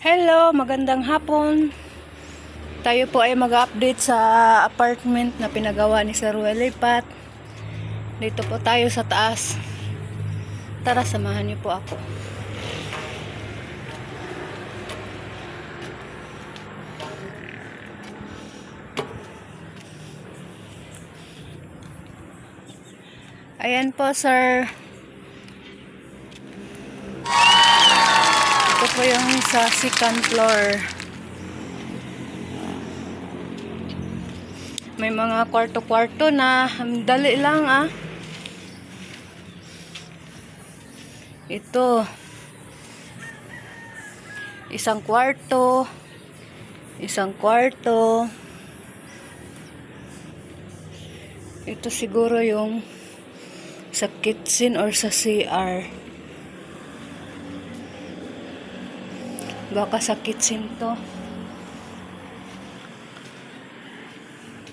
Hello, magandang hapon. Tayo po ay mag-update sa apartment na pinagawa ni Sir Welipat. Dito po tayo sa taas. Tara, samahan niyo po ako. Ayan po, sir. Ito po yung sa second floor. May mga kwarto-kwarto na. Dali lang Ito. Isang kwarto. Isang kwarto. Ito siguro yung sa kitchen or sa CR. Baka sa kitchen to.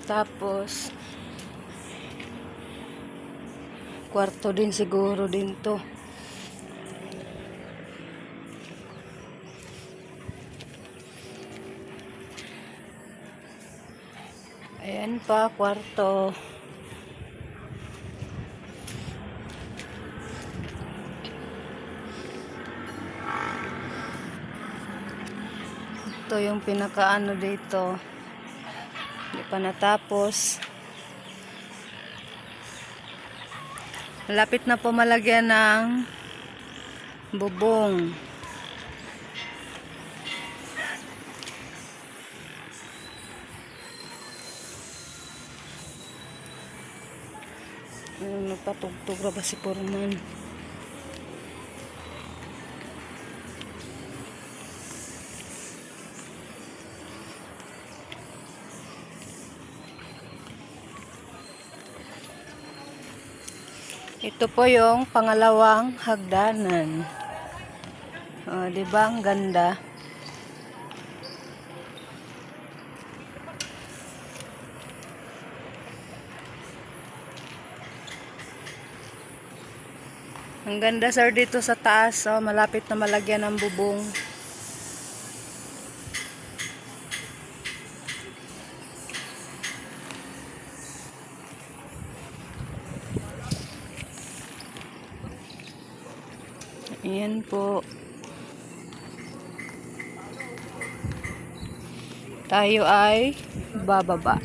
Tapos kwarto din siguro din to. Ayan pa, kwarto. Ito yung pinakaano dito. Hindi pa natapos. Malapit na po malagyan ng bubong. Nagpatugtog ba si Purman? Ito po yung pangalawang hagdanan. Di ba ang ganda? Ang ganda, sir, dito sa taas. Malapit na malagyan ng bubong. Ayan po. Tayo ay bababa.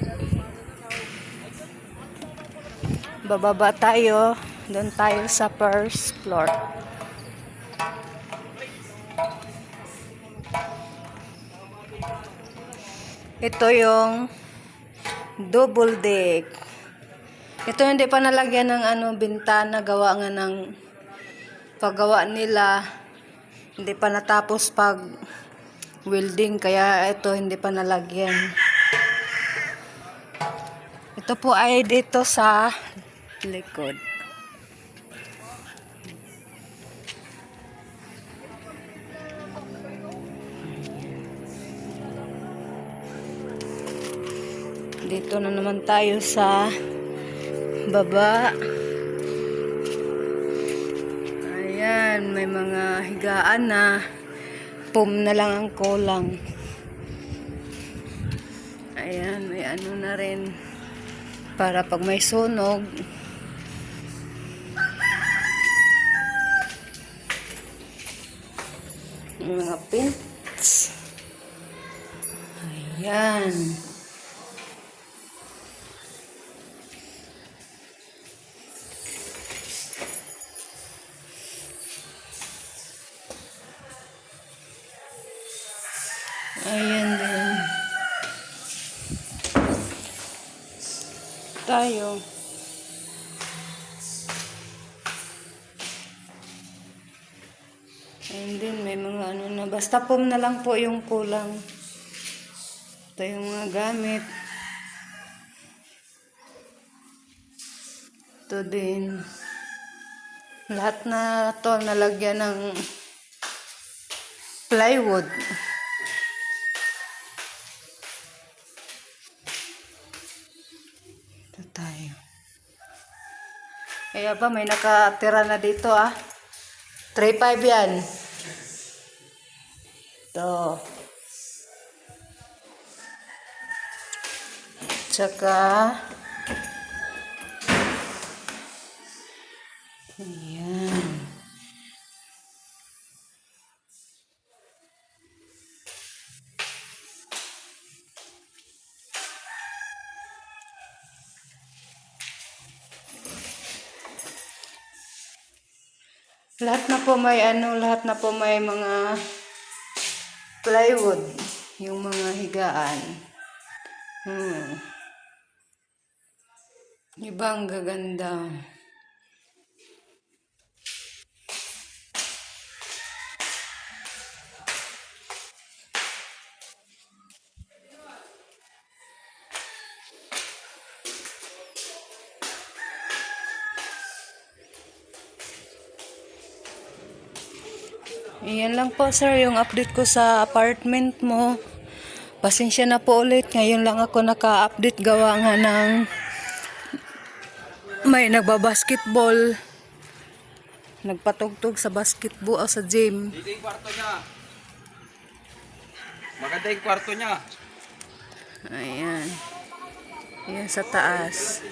Bababa tayo. Doon tayo sa first floor. Ito yung double deck. Ito hindi pa nalagyan ng bintana, gawa nga ng paggawa nila. Hindi pa natapos pag welding, kaya ito hindi pa nalagyan. Ito po ay dito sa likod. Dito na naman tayo sa baba. Ayan, may mga higaan na. Foam na lang ang kulang. Ayan, may ano na rin. Para pag may sunog. May mga pins. Ayan. Ayan din. Tayo. Ayan din, may mga ano na. Basta foam na lang po yung kulang. Ito yung mga gamit. Ito din. Lahat na to nalagyan ng plywood. Ito tayo. Kaya ba may nakatira na dito 3.5 yan. Ito. Tsaka, ayan. Lahat na po may lahat na po may mga plywood, yung mga higaan. Ibang gaganda. Iyan lang po sir, yung update ko sa apartment mo. Pasensya na po ulit. Ngayon lang ako naka-update gawa nga ng may nagbabasketball. Nagpatugtog sa basketball o sa gym. Dito yung kwarto niya. Maganda yung kwarto niya. Ayan. Ayan sa taas.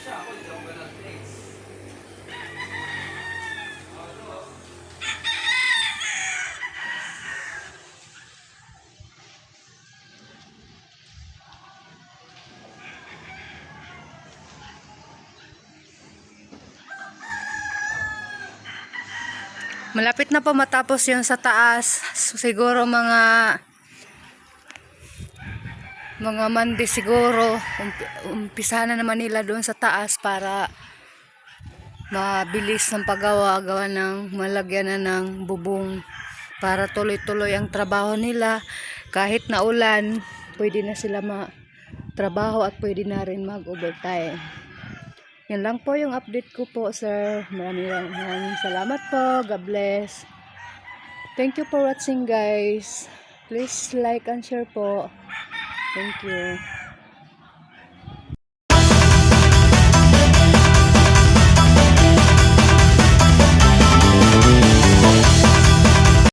Malapit na po matapos yung sa taas. Siguro mga Monday siguro. Umpisahan na naman nila doon sa taas para mabilis ng gawa ng malagyan na ng bubong para tuloy-tuloy ang trabaho nila. Kahit na ulan, pwede na sila trabaho at pwede na rin mag-overtime. Yan lang po yung update ko po, sir. Maraming salamat po. God bless. Thank you for watching, guys. Please like and share po. Thank you.